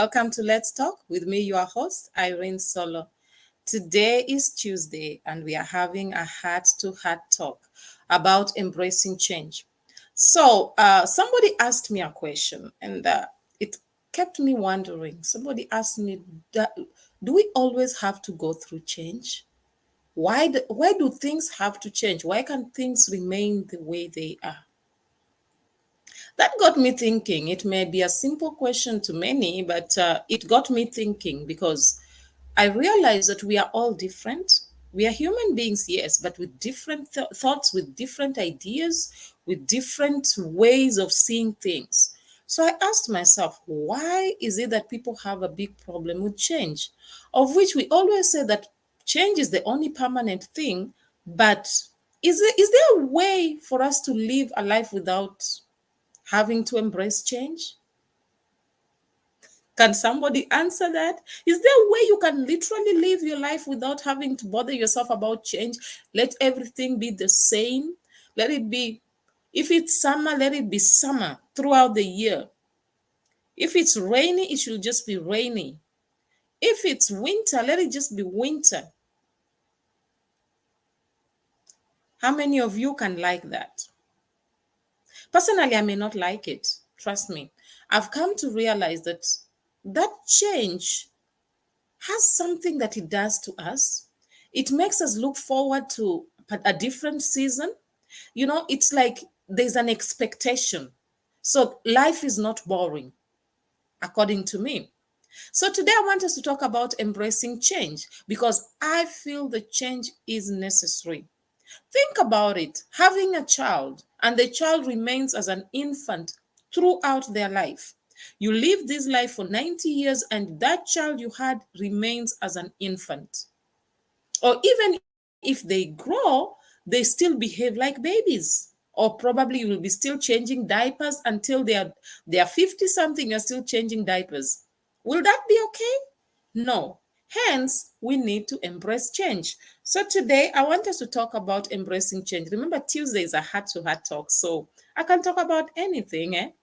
welcome to Let's Talk with me, your host, Irene Solo. Today is Tuesday, and we are having a heart to heart talk about embracing change. Somebody asked me a question, and it kept me wondering. Somebody asked me, do we always have to go through change? Why do things have to change? Why can't things remain the way they are? That got me thinking. It may be a simple question to many, but it got me thinking because I realize that we are all different. We are human beings, yes, but with different thoughts, with different ideas, with different ways of seeing things. So I asked myself, why is it that people have a big problem with change? Of which we always say that change is the only permanent thing, but is there a way for us to live a life without having to embrace change? Can somebody answer that? Is there a way you can literally live your life without having to bother yourself about change? Let everything be the same. Let it be, if it's summer, let it be summer throughout the year. If it's rainy, it should just be rainy. If it's winter, let it just be winter. How many of you can like that? Personally, I may not like it. Trust me. I've come to realize that change has something that it does to us. It makes us look forward to a different season. It's like there's an expectation. So life is not boring, according to me. So today I want us to talk about embracing change because I feel the change is necessary. Think about it. Having a child and the child remains as an infant throughout their life. You live this life for 90 years and that child you had remains as an infant. Or even if they grow, they still behave like babies. Or probably you will be still changing diapers until they are 50 something, you're still changing diapers. Will that be okay? No. Hence, we need to embrace change. So today, I want us to talk about embracing change. Remember, Tuesday is a heart-to-heart talk, so I can talk about anything,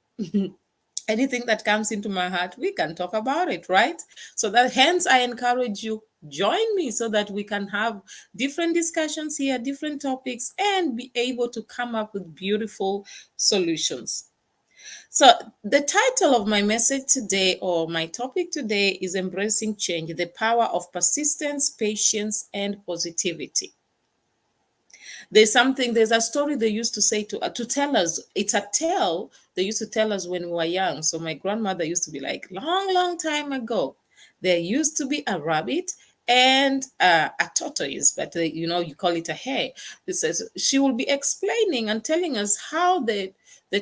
anything that comes into my heart, we can talk about it, right? So that hence I encourage you, join me so that we can have different discussions here, different topics, and be able to come up with beautiful solutions. So the title of my message today, or my topic today, is Embracing Change, the Power of Persistence, Patience, and Positivity. There's a story they used to say to tell us. It's a tale they used to tell us when we were young. So my grandmother used to be like, long time ago, there used to be a rabbit and a tortoise, but you call it a hare. It says she will be explaining and telling us how the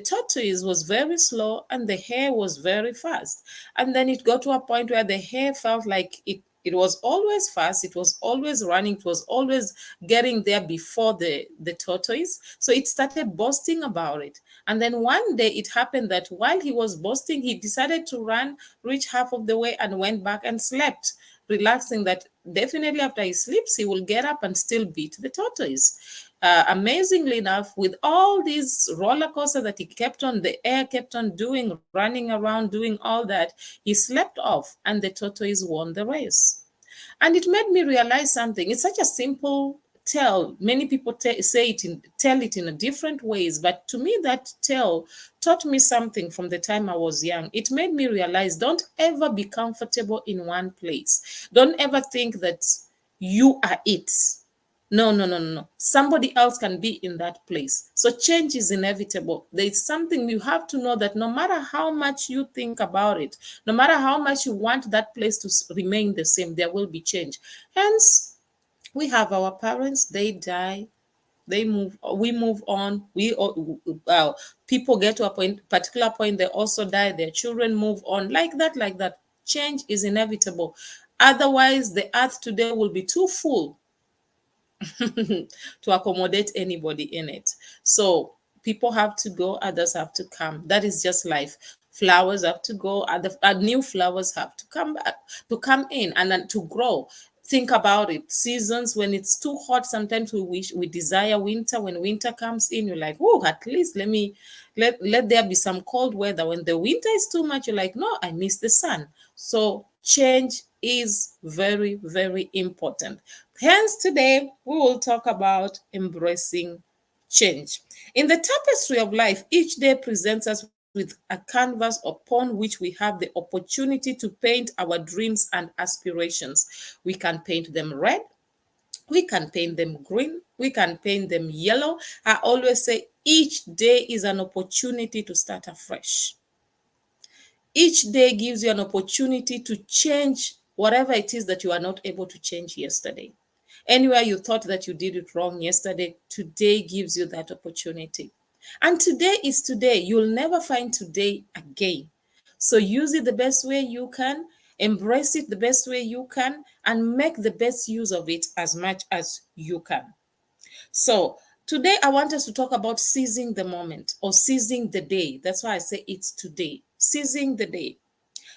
tortoise was very slow and the hare was very fast. And then it got to a point where the hare felt like it was always fast, it was always running, it was always getting there before the tortoise. So it started boasting about it. And then one day it happened that while he was boasting, he decided to run, reach half of the way, and went back and slept, relaxing that definitely after he sleeps, he will get up and still beat the tortoise. Amazingly enough, with all these roller coaster that he kept on, the air kept on doing, running around, doing all that, he slept off and the tortoise won the race. And it made me realize something. It's such a simple tale. Many people tell it in a different ways, but to me that tale taught me something from the time I was young. It made me realize, don't ever be comfortable in one place. Don't ever think that you are it. No. Somebody else can be in that place. So change is inevitable. There's something you have to know, that no matter how much you think about it, no matter how much you want that place to remain the same, there will be change. Hence, we have our parents, they die, we move on. People get to a particular point, they also die, their children move on, like that. Change is inevitable. Otherwise, the earth today will be too full to accommodate anybody in it. So people have to go, others have to come. That is just life. Flowers have to go, new flowers have to come back, to come in and then to grow. Think about it. Seasons, when it's too hot, sometimes we desire winter. When winter comes in, you're like, oh, at least let there be some cold weather. When the winter is too much, you're like, no, I miss the sun. So change is very, very important. Hence, today we will talk about embracing change. In the tapestry of life, each day presents us with a canvas upon which we have the opportunity to paint our dreams and aspirations. We can paint them red, we can paint them green, we can paint them yellow. I always say each day is an opportunity to start afresh. Each day gives you an opportunity to change whatever it is that you are not able to change yesterday. Anywhere you thought that you did it wrong yesterday, today gives you that opportunity. And today is today. You'll never find today again. So use it the best way you can, embrace it the best way you can, and make the best use of it as much as you can. So today I want us to talk about seizing the moment or seizing the day. That's why I say it's today. Seizing the day.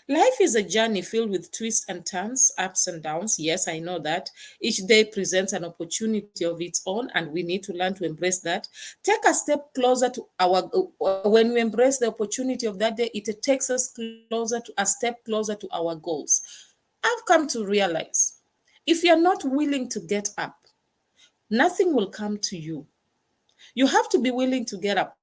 Life is a journey filled with twists and turns, ups and downs. Yes, I know that. Each day presents an opportunity of its own, and we need to learn to embrace that. Take a step closer to when we embrace the opportunity of that day, it takes us a step closer to our goals. I've come to realize if you're not willing to get up, nothing will come to you. You have to be willing to get up.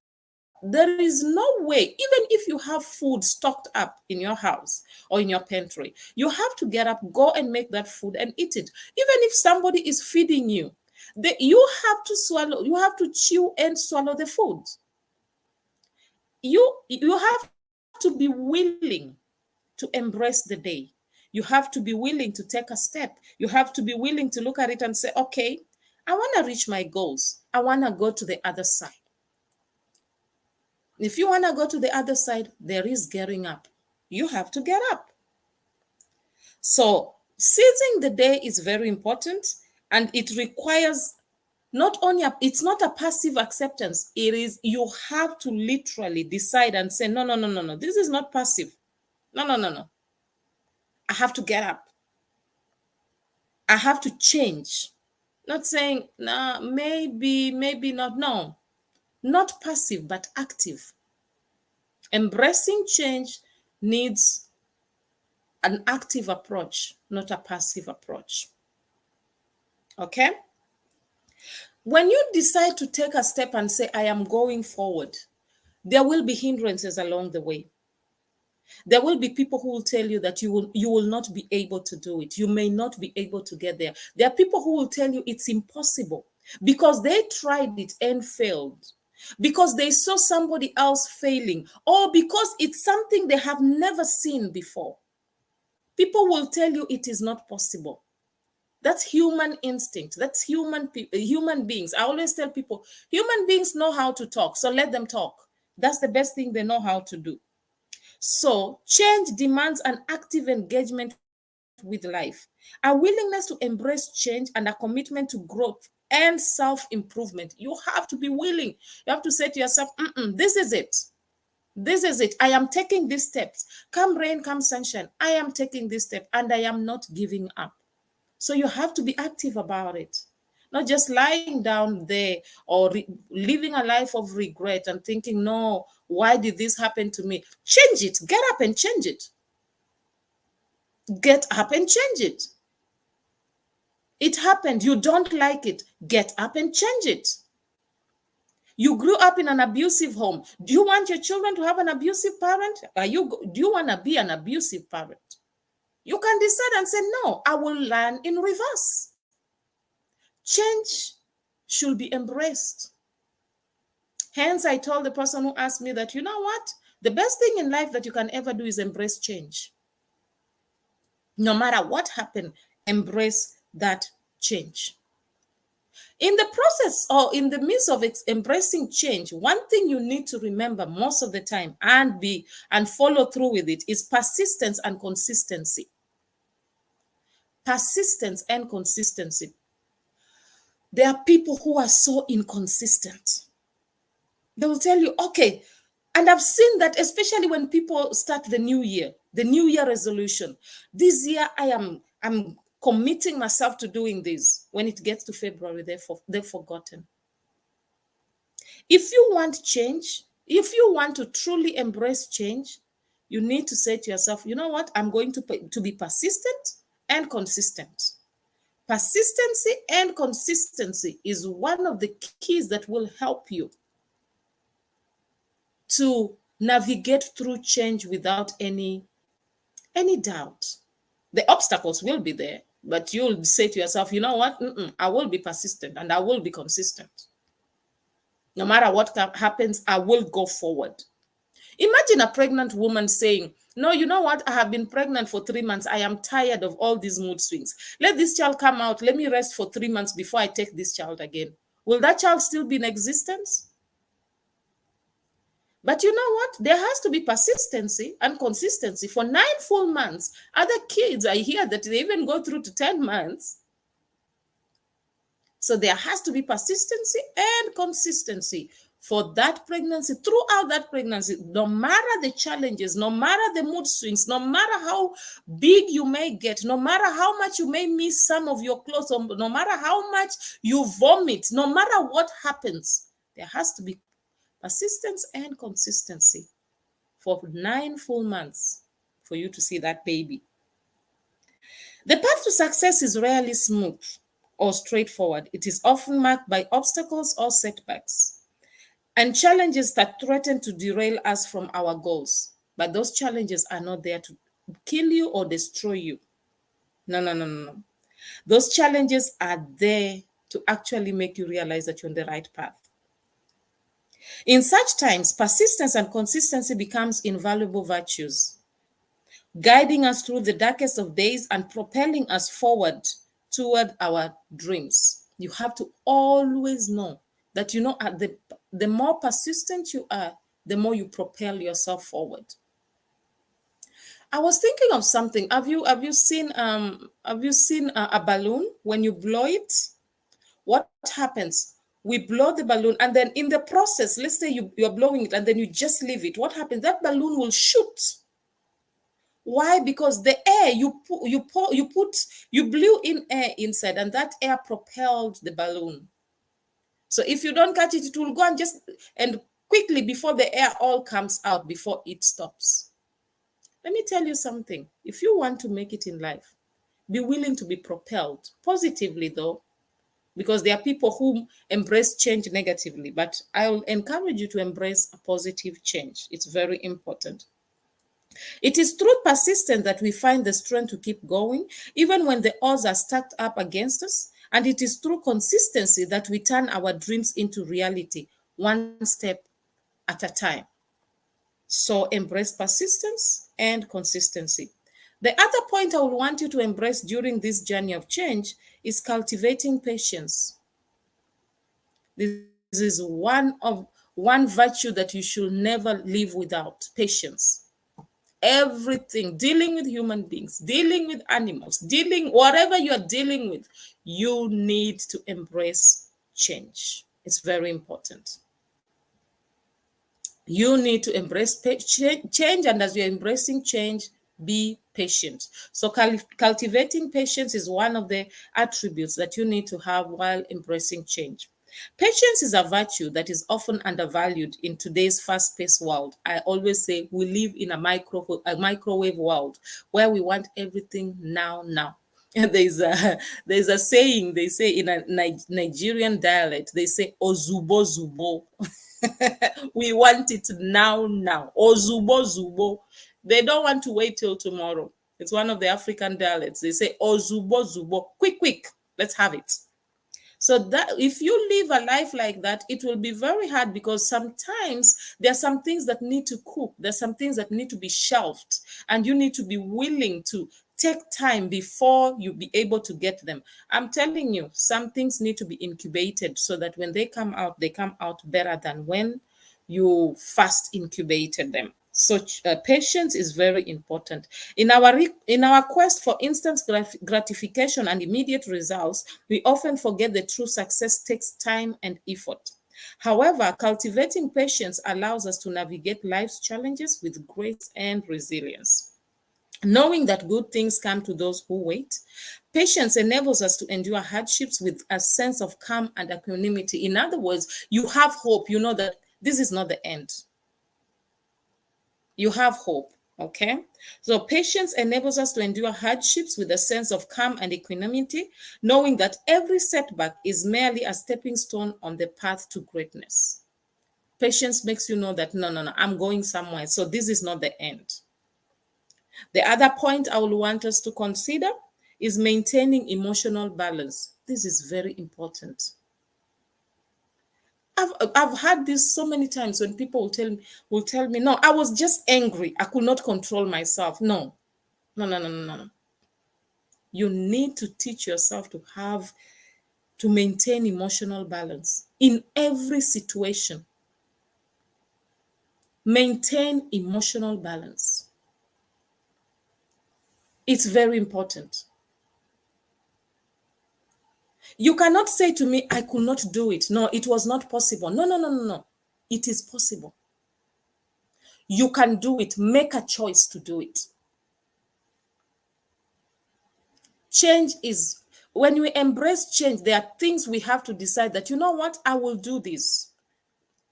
There is no way, even if you have food stocked up in your house or in your pantry, you have to get up, go and make that food and eat it. Even if somebody is feeding you, you have to swallow, you have to chew and swallow the food. You have to be willing to embrace the day. You have to be willing to take a step. You have to be willing to look at it and say, okay, I want to reach my goals. I want to go to the other side. If you want to go to the other side, there is getting up. You have to get up. So seizing the day is very important, and it requires not only it's not a passive acceptance. It is, you have to literally decide and say, no, no, no, no, no. This is not passive. No, no, no, no. I have to get up. I have to change. Not saying, nah, maybe not. No, not passive, but active. Embracing change needs an active approach, not a passive approach. Okay? When you decide to take a step and say, I am going forward, there will be hindrances along the way. There will be people who will tell you that you will not be able to do it. You may not be able to get there. There are people who will tell you it's impossible because they tried it and failed, because they saw somebody else failing, or because it's something they have never seen before. People will tell you it is not possible. That's human instinct. That's human beings. I always tell people, human beings know how to talk, so let them talk. That's the best thing they know how to do. So change demands an active engagement with life, a willingness to embrace change, and a commitment to growth and self-improvement. You have to be willing. You have to say to yourself, this is it. This is it. I am taking these steps. Come rain, come sunshine. I am taking this step and I am not giving up. So you have to be active about it. Not just lying down there or living a life of regret and thinking, no, why did this happen to me? Change it. Get up and change it. Get up and change it. It happened. You don't like it. Get up and change it. You grew up in an abusive home. Do you want your children to have an abusive parent? Do you want to be an abusive parent? You can decide and say, no, I will learn in reverse. Change should be embraced. Hence, I told the person who asked me that, you know what? The best thing in life that you can ever do is embrace change. No matter what happened, embrace that change. In the process or in the midst of embracing change, one thing you need to remember most of the time and follow through with it is persistence and consistency. Persistence and consistency. There are people who are so inconsistent. They will tell you, okay, and I've seen that especially when people start the new year resolution. This year I'm committing myself to doing this. When it gets to February, they've forgotten. If you want change, if you want to truly embrace change, you need to say to yourself, you know what, I'm going to be persistent and consistent. Persistency and consistency is one of the keys that will help you to navigate through change without any doubt. The obstacles will be there, but you'll say to yourself, you know what, I will be persistent and I will be consistent. No matter what happens, I will go forward. Imagine a pregnant woman saying, no, you know what? I have been pregnant for 3 months. I am tired of all these mood swings. Let this child come out. Let me rest for 3 months before I take this child again. Will that child still be in existence? But you know what? There has to be persistency and consistency for 9 full months. Other kids, I hear that they even go through to 10 months. So there has to be persistency and consistency for that pregnancy, throughout that pregnancy, no matter the challenges, no matter the mood swings, no matter how big you may get, no matter how much you may miss some of your clothes, no matter how much you vomit, no matter what happens, there has to be persistence and consistency for 9 full months for you to see that baby. The path to success is rarely smooth or straightforward. It is often marked by obstacles or setbacks and challenges that threaten to derail us from our goals. But those challenges are not there to kill you or destroy you. No. Those challenges are there to actually make you realize that you're on the right path. In such times, persistence and consistency becomes invaluable virtues, guiding us through the darkest of days and propelling us forward toward our dreams. You have to always know that, you know, the more persistent you are, the more you propel yourself forward. I was thinking of something. Have you seen a balloon? When you blow it, what happens? We blow the balloon, and then in the process, let's say you're blowing it and then you just leave it. What happens? That balloon will shoot. Why? Because the air you blew in air inside, and that air propelled the balloon. So if you don't catch it, it will go and quickly before the air all comes out, before it stops. Let me tell you something. If you want to make it in life, be willing to be propelled positively, though, because there are people who embrace change negatively, but I'll encourage you to embrace a positive change. It's very important. It is through persistence that we find the strength to keep going, even when the odds are stacked up against us. And it is through consistency that we turn our dreams into reality, one step at a time. So embrace persistence and consistency. The other point I would want you to embrace during this journey of change is cultivating patience. This is one virtue that you should never live without: patience. Everything, dealing with human beings, dealing with animals, whatever you are dealing with, you need to embrace change. It's very important. You need to embrace change, and as you're embracing change, be patient. So cultivating patience is one of the attributes that you need to have while embracing change. Patience is a virtue that is often undervalued in today's fast-paced world. I always say we live in a microwave world where we want everything now. And there's a saying they say in a Nigerian dialect. They say "ozubo zubo." We want it now. Ozubo zubo. They don't want to wait till tomorrow. It's one of the African dialects. They say "ozubo zubo." Quick, let's have it. So that if you live a life like that, it will be very hard, because sometimes there are some things that need to cook. There's some things that need to be shelved, and you need to be willing to take time before you be able to get them. I'm telling you, some things need to be incubated so that when they come out better than when you first incubated them. So patience is very important. In our quest for instant gratification and immediate results, we often forget that true success takes time and effort. However, cultivating patience allows us to navigate life's challenges with grace and resilience. knowing that good things come to those who wait. Patience enables us to endure hardships with a sense of calm and equanimity. In other words, you have hope. You know that this is not the end. You have hope. Okay. So patience enables us to endure hardships with a sense of calm and equanimity, knowing that every setback is merely a stepping stone on the path to greatness. Patience makes you know that no, I'm going somewhere. So this is not the end. The other point I will want us to consider is maintaining emotional balance. This is very important. I've had this so many times when people will tell me, no, I was just angry. I could not control myself. No, no. You need to teach yourself to maintain emotional balance in every situation. Maintain emotional balance. It's very important. You cannot say to me, I could not do it. No, it was not possible. No. It is possible. You can do it. Make a choice to do it. Change is, when we embrace change, there are things we have to decide that, you know what, I will do this.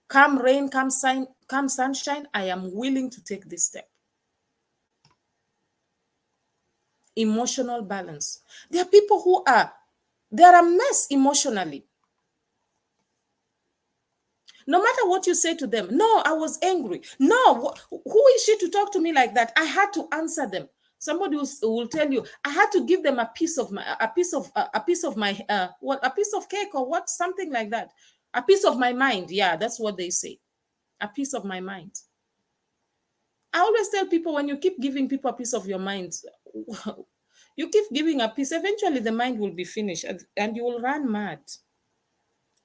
Come rain, come sunshine, I am willing to take this step. Emotional balance. There are people they're a mess emotionally. No matter what you say to them, no, I was angry. No, who is she to talk to me like that? I had to answer them. Somebody will tell you, I had to give them a piece of my what, a piece of cake or what, something like that. A piece of my mind. Yeah, that's what they say. A piece of my mind. I always tell people, when you keep giving people a piece of your mind, you keep giving a piece, eventually the mind will be finished and you will run mad.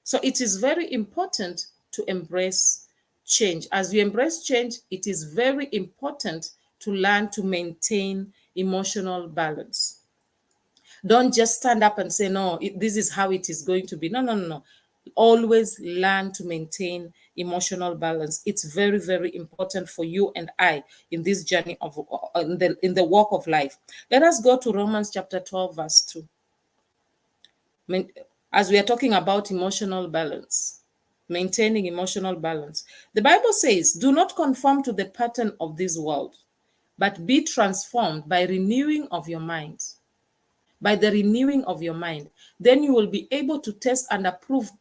So it is very important to embrace change. As you embrace change, it is very important to learn to maintain emotional balance. Don't just stand up and say, no, this is how it is going to be. No. Always learn to maintain emotional balance. It's very, very important for you and I in this journey of in the walk of life. Let us go to Romans chapter 12, verse 2. As we are talking about emotional balance, maintaining emotional balance, the Bible says, do not conform to the pattern of this world, but be transformed by renewing of your mind. By the renewing of your mind, then you will be able to test and approve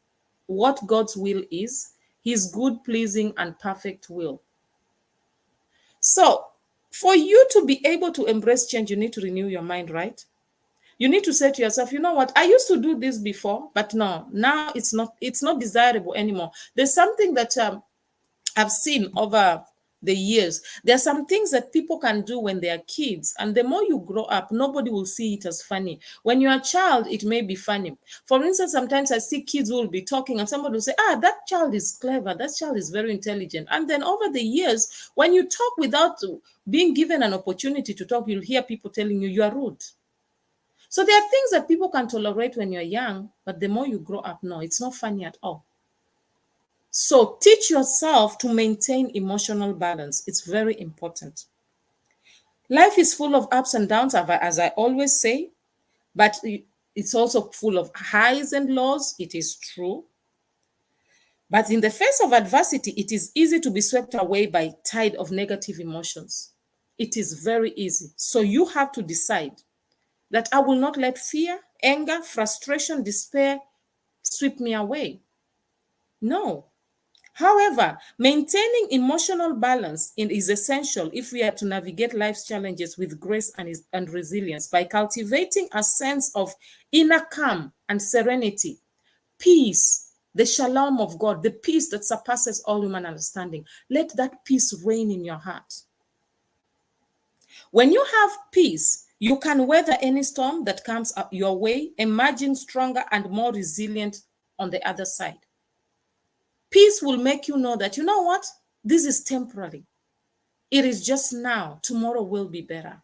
what God's will is, his good, pleasing, and perfect will. So, for you to be able to embrace change, you need to renew your mind, right? You need to say to yourself, you know what, I used to do this before, but no, now it's not desirable anymore. There's something that I've seen over the years. There are some things that people can do when they are kids, and the more you grow up, nobody will see it as funny. When you're a child, it may be funny. For instance, sometimes I see kids who will be talking and somebody will say, that child is clever, that child is very intelligent. And then over the years, when you talk without being given an opportunity to talk, you'll hear people telling you are rude. So there are things that people can tolerate when you're young, but the more you grow up, no, it's not funny at all. So teach yourself to maintain emotional balance. It's very important. Life is full of ups and downs, as I always say, but it's also full of highs and lows. It is true. But in the face of adversity, it is easy to be swept away by tide of negative emotions. It is very easy. So you have to decide that I will not let fear, anger, frustration, despair sweep me away. No. However, maintaining emotional balance is essential if we are to navigate life's challenges with grace and resilience by cultivating a sense of inner calm and serenity, peace, the shalom of God, the peace that surpasses all human understanding. Let that peace reign in your heart. When you have peace, you can weather any storm that comes up your way, emerging stronger and more resilient on the other side. Peace will make you know that, you know what, this is temporary. It is just now. Tomorrow will be better.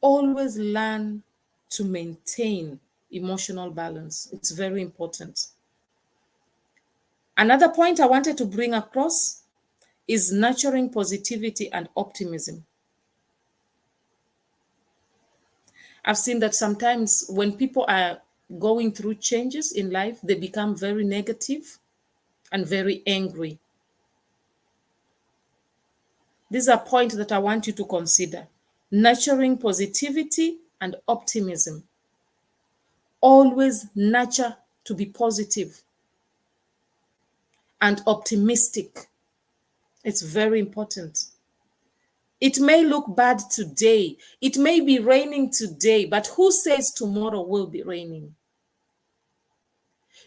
Always learn to maintain emotional balance. It's very important. Another point I wanted to bring across is nurturing positivity and optimism. I've seen that sometimes when people are going through changes in life, they become very negative and very angry. These are points that I want you to consider. Nurturing positivity and optimism. Always nurture to be positive and optimistic. It's very important. It may look bad today. It may be raining today, but who says tomorrow will be raining?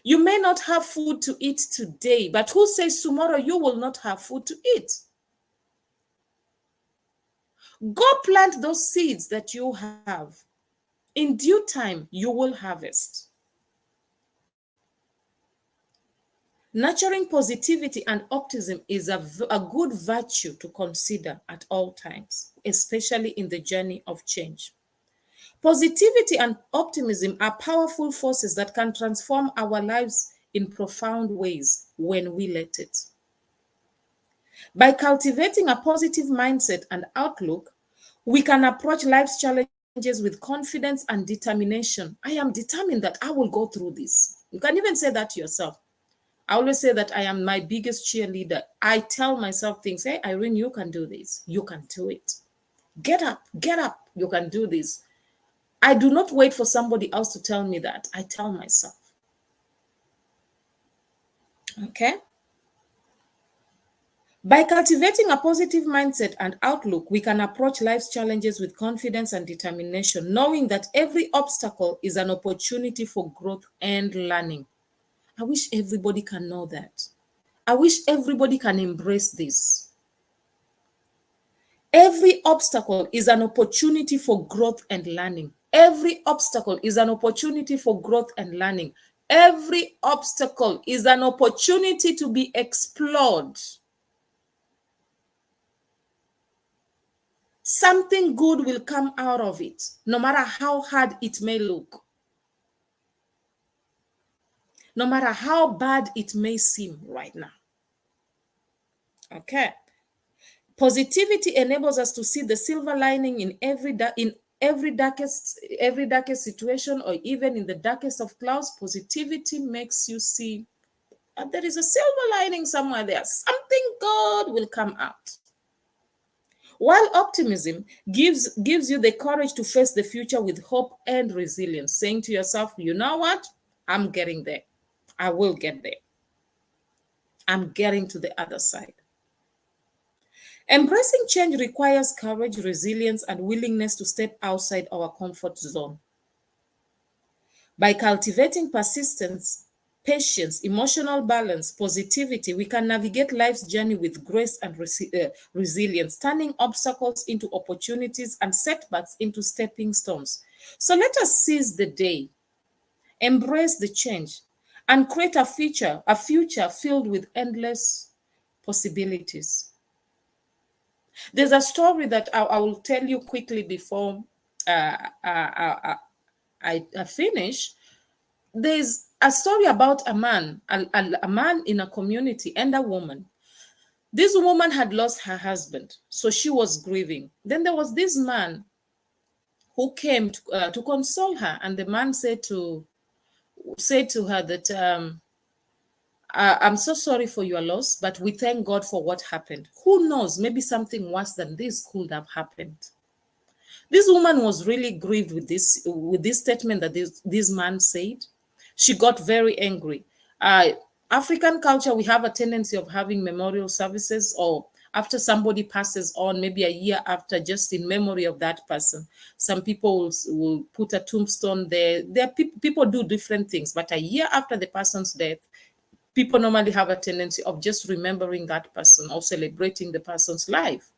You may not have food to eat today, but who says tomorrow you will not have food to eat? Go plant those seeds that you have. In due time, you will harvest. Nurturing positivity and optimism is a good virtue to consider at all times, especially in the journey of change. Positivity and optimism are powerful forces that can transform our lives in profound ways when we let it. By cultivating a positive mindset and outlook, we can approach life's challenges with confidence and determination. I am determined that I will go through this. You can even say that to yourself. I always say that I am my biggest cheerleader. I tell myself things. Hey, Irene, you can do this. You can do it. Get up, get up. You can do this. I do not wait for somebody else to tell me that. I tell myself. Okay? By cultivating a positive mindset and outlook, we can approach life's challenges with confidence and determination, knowing that every obstacle is an opportunity for growth and learning. I wish everybody can know that. I wish everybody can embrace this. Every obstacle is an opportunity for growth and learning. Every obstacle is an opportunity for growth and learning. Every obstacle is an opportunity to be explored. Something good will come out of it, no matter how hard it may look. No matter how bad it may seem right now. Okay. Positivity enables us to see the silver lining in every darkest situation, or even in the darkest of clouds. Positivity makes you see that there is a silver lining somewhere there. Something good will come out. While optimism gives you the courage to face the future with hope and resilience, saying to yourself, you know what? I'm getting there. I will get there. I'm getting to the other side. Embracing change requires courage, resilience, and willingness to step outside our comfort zone. By cultivating persistence, patience, emotional balance, positivity, we can navigate life's journey with grace and resilience, turning obstacles into opportunities and setbacks into stepping stones. So let us seize the day, embrace the change, and create a future filled with endless possibilities. There's a story that I will tell you quickly before I finish. There's a story about a man in a community and a woman. This woman had lost her husband, so she was grieving. Then there was this man who came to console her, and the man said to her that I'm so sorry for your loss, but we thank God for what happened. Who knows? Maybe something worse than this could have happened. This woman was really grieved with this statement that this man said. She got very angry. African culture, we have a tendency of having memorial services, or after somebody passes on, maybe a year after, just in memory of that person. Some people will put a tombstone there. People do different things, but a year after the person's death, people normally have a tendency of just remembering that person or celebrating the person's life.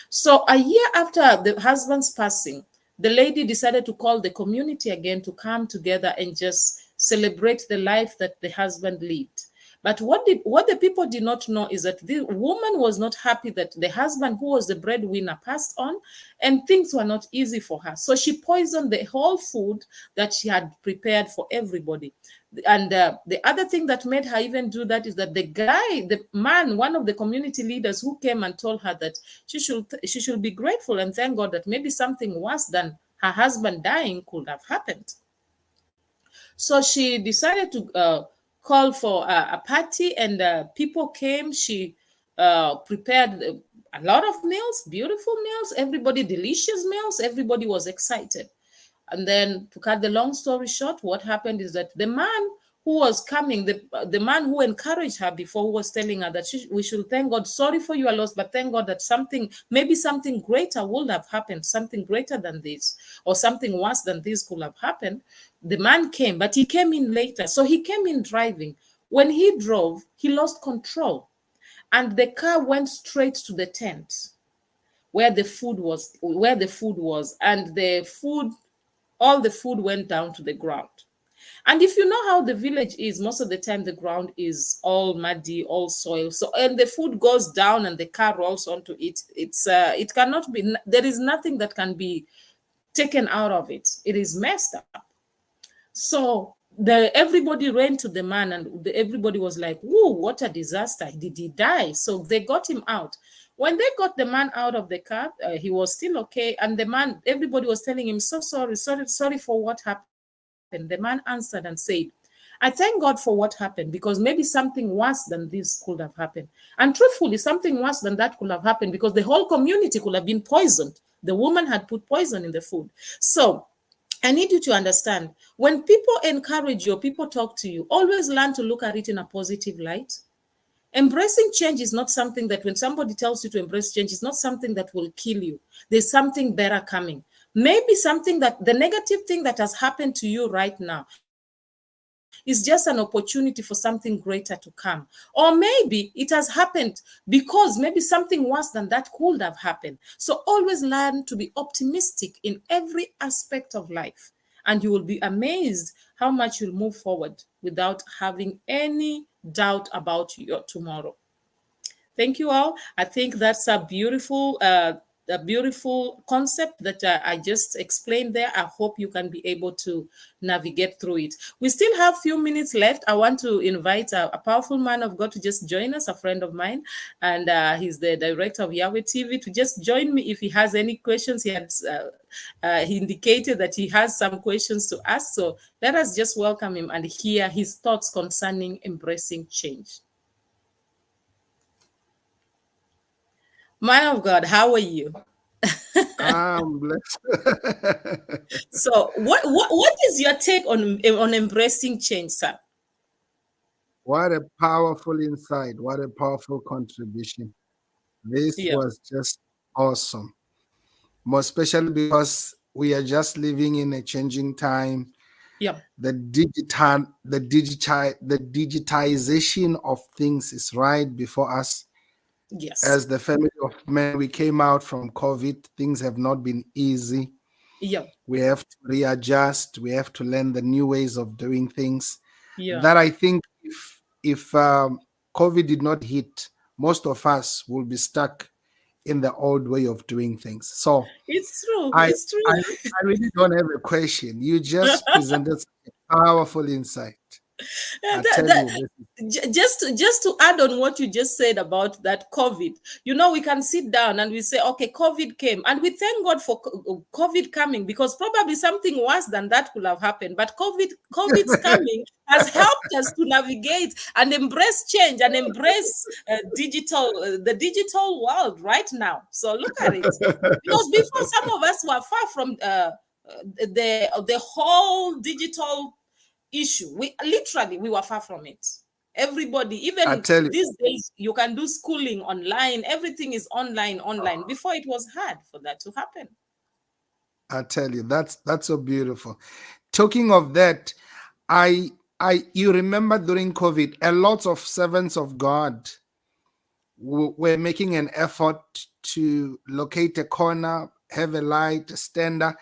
So a year after the husband's passing, the lady decided to call the community again to come together and just celebrate the life that the husband lived. But what the people did not know is that the woman was not happy that the husband, who was the breadwinner, passed on, and things were not easy for her. So she poisoned the whole food that she had prepared for everybody. And the other thing that made her even do that is that the man, one of the community leaders who came and told her that she should be grateful and thank God that maybe something worse than her husband dying could have happened. So she decided to call for a party, and people came. She prepared a lot of meals, beautiful meals, everybody delicious meals. Everybody was excited. And then, to cut the long story short, what happened is that the man who was coming, the man who encouraged her before, who was telling her that we should thank God, sorry for your loss, but thank God that maybe something greater would have happened, something greater than this, or something worse than this could have happened. The man came, but he came in later. So he came in driving. When he drove, he lost control, and the car went straight to the tent where the food was, and all the food went down to the ground. And if you know how the village is, most of the time the ground is all muddy, all soil. So, and the food goes down and the car rolls onto it. It cannot be. There is nothing that can be taken out of it. It is messed up. So everybody ran to the man, and everybody was like, "Whoa, what a disaster! Did he die?" So they got him out. When they got the man out of the car, he was still okay. And the man, everybody was telling him, "So sorry, sorry, sorry for what happened." The man answered and said, "I thank God for what happened, because maybe something worse than this could have happened." And truthfully, something worse than that could have happened, because the whole community could have been poisoned. The woman had put poison in the food. So I need you to understand, when people encourage you, people talk to you, always learn to look at it in a positive light. Embracing change is not something that, when somebody tells you to embrace change, is not something that will kill you. There's something better coming. Maybe something that the negative thing that has happened to you right now is just an opportunity for something greater to come. Or maybe it has happened because maybe something worse than that could have happened. So always learn to be optimistic in every aspect of life, and you will be amazed how much you'll move forward without having any doubt about your tomorrow. Thank you all. I think that's a beautiful concept that I just explained there. I hope you can be able to navigate through it. We still have a few minutes left. I want to invite a powerful man of God to just join us, a friend of mine, and he's the director of Yahweh TV, to just join me if he has any questions. He indicated that he has some questions to ask. So let us just welcome him and hear his thoughts concerning embracing change. Man of God, how are you? I'm blessed. So, what is your take on embracing change, sir? What a powerful insight. What a powerful contribution. This Yeah, was just awesome. More especially because we are just living in a changing time. yeah, The digitization of things is right before us. yes, As the family of men, we came out from COVID. Things have not been easy. yeah, We have to readjust. We have to learn the new ways of doing things. yeah. That I think if COVID did not hit, most of us will be stuck in the old way of doing things. So It's true. I It's true. I, I really don't have a question. You just presented such a powerful insight. I that, tell that, you, this is just to add on what you just said about that COVID, we can sit down and we say, okay, COVID came, and we thank God for COVID coming, because probably something worse than that could have happened. But COVID's coming has helped us to navigate and embrace change and embrace the digital world right now. So look at it, because before, some of us were far from the whole digital issue. We were far from it. Everybody, I even tell you, these days, you can do schooling online. Everything is online. Before, it was hard for that to happen. I tell you, that's so beautiful. Talking of that, I you remember during COVID, a lot of servants of God were making an effort to locate a corner, have a light, a stander,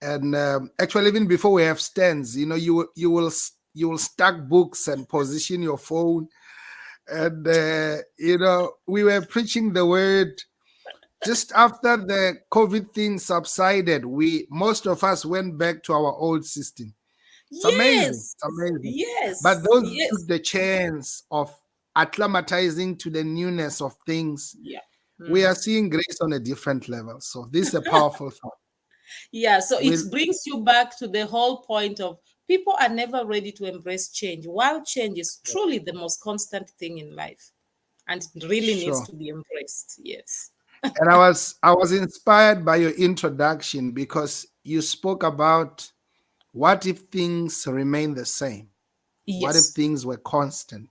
and actually even before we have stands, you will stack books and position your phone. And we were preaching the word just after the COVID thing subsided. We most of us went back to our old system. It's amazing. Yes, It's amazing. But yes, those who took yes. the chance of acclimatizing to the newness of things, Yeah. we are Mhm. seeing grace on a different level. So this is a powerful thought. Yeah, so it We'll, brings you back to the whole point of people are never ready to embrace change, while change is truly the most constant thing in life and it really needs sure. to be embraced. Yes. And I was inspired by your introduction because you spoke about what if things remain the same? What if Yes. things were constant?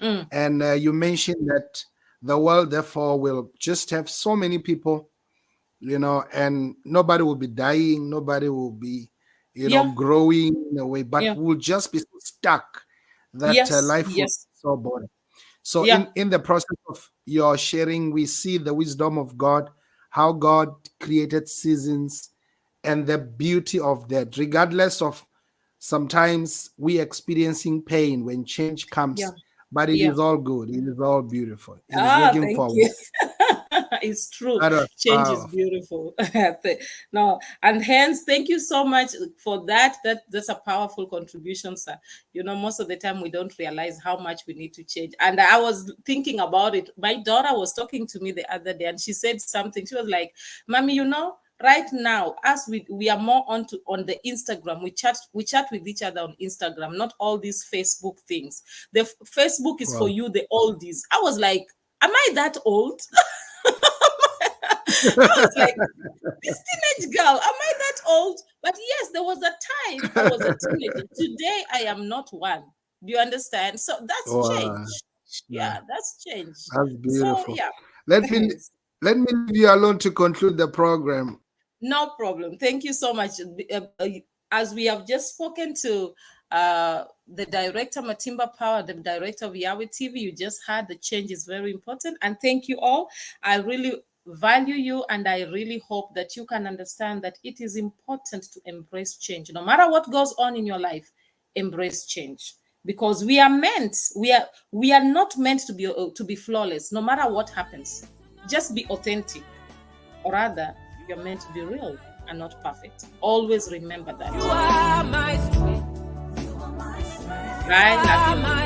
Mm. And you mentioned that the world, therefore, will just have so many people, and nobody will be dying, nobody will be, Yeah. growing in a way, but Yeah. we'll just be so stuck that Yes. life will be Yes. so boring. So, Yeah. in the process of your sharing, we see the wisdom of God, how God created seasons, and the beauty of that, regardless of sometimes we experiencing pain when change Yeah. comes, but it Yeah. is all good. It is all beautiful. It is Ah, working thank for you. good. It's true. That was Change is powerful. beautiful. No, and hence, thank you so much for that. That's a powerful contribution, sir. Most of the time we don't realize how much we need to change. And I was thinking about it. My daughter was talking to me the other day, and she said something. She was like, "Mommy, right now, as we are more on the Instagram, we chat with each other on Instagram, not all these Facebook things. The Facebook is for Wow. you, the oldies." I was like, am I that old? I was like, this teenage girl, am I that old? But yes, there was a time I was a teenager. Today I am not one. Do you understand? So that's Wow. change. Yeah, Yeah, that's change. that's So beautiful. yeah. Let me let me leave you alone to conclude the program. No problem. Thank you so much. As we have just spoken to the director, Matimba Power, the director of Yahweh TV, you just heard the change is very important. And thank you all. I really value you, and I really hope that you can understand that it is important to embrace change. No matter what goes on in your life, embrace change. Because we are not meant to be flawless, no matter what happens. Just be authentic, or rather, you're meant to be real and not perfect. Always remember that. You are my strength. I love you.